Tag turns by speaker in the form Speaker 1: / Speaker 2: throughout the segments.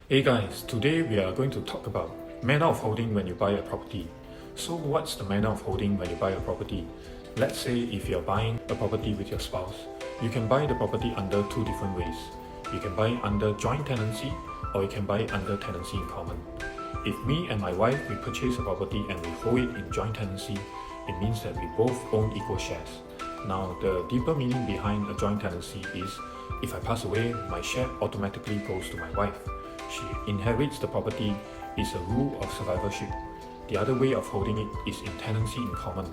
Speaker 1: Hey guys, today we are going to talk about manner of holding when you buy a property. So what's the manner of holding when you buy a property? Let's say if you're buying a property with your spouse, you can buy the property under two different ways. You can buy it under joint tenancy or you can buy it under tenancy in common. If me and my wife, we purchase a property and we hold it in joint tenancy, it means that we both own equal shares. Now, the deeper meaning behind a joint tenancy is if I pass away, my share automatically goes to my wife. She inherits the property is a rule of survivorship. The other way of holding it is in tenancy in common.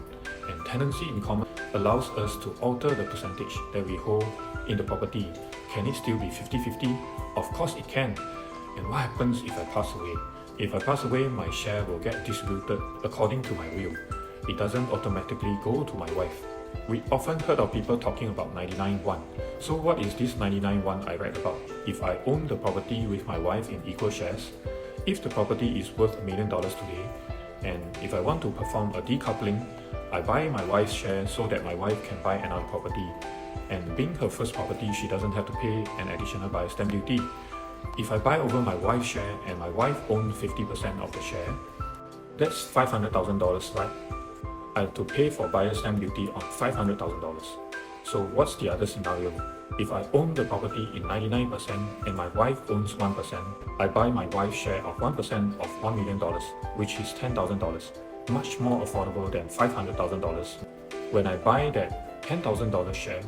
Speaker 1: And tenancy in common allows us to alter the percentage that we hold in the property. Can it still be 50-50? Of course it can. And what happens if I pass away? If I pass away, my share will get distributed according to my will. It doesn't automatically go to my wife. We often heard of people talking about 99-1. So what is this 99-1 I read about? If I own the property with my wife in equal shares, if the property is worth $1 million today, and if I want to perform a decoupling, I buy my wife's share so that my wife can buy another property. And being her first property, she doesn't have to pay an additional buyer's stamp duty. If I buy over my wife's share and my wife owns 50% of the share, that's $500,000, right? I have to pay for buyer's stamp duty on $500,000. So what's the other scenario? If I own the property in 99% and my wife owns 1%, I buy my wife's share of 1% of $1 million, which is $10,000, much more affordable than $500,000. When I buy that $10,000 share,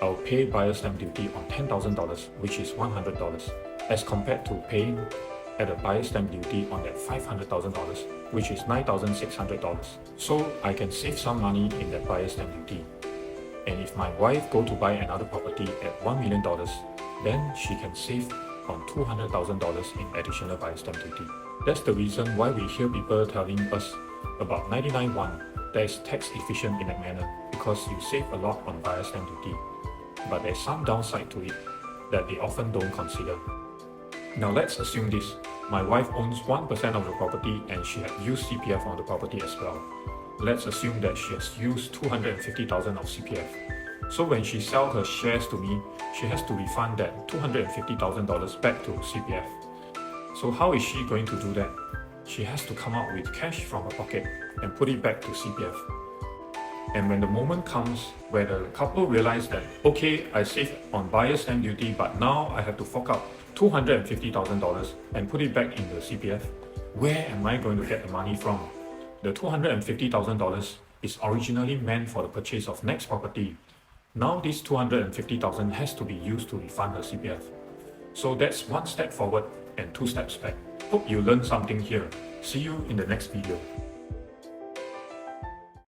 Speaker 1: I'll pay buyer's stamp duty on $10,000, which is $100, as compared to paying at a buyer's stamp duty on that $500,000, which is $9,600. So I can save some money in that buyer's stamp duty. And if my wife go to buy another property at $1 million, then she can save on $200,000 in additional buyer's stamp duty. That's the reason why we hear people telling us about 99-1 that is tax efficient in that manner, because you save a lot on buyer's stamp duty. But there's some downside to it that they often don't consider. Now let's assume this. My wife owns 1% of the property and she had used CPF on the property as well. Let's assume that she has used $250,000 of CPF. So when she sells her shares to me, she has to refund that $250,000 back to CPF. So how is she going to do that? She has to come out with cash from her pocket and put it back to CPF. And when the moment comes where the couple realize that, okay, I saved on buyer's stamp duty, but now I have to fork out $250,000 and put it back in the CPF, where am I going to get the money from? The $250,000 is originally meant for the purchase of next property. Now this $250,000 has to be used to refund her CPF. So that's one step forward and two steps back. Hope you learned something here. See you in the next video.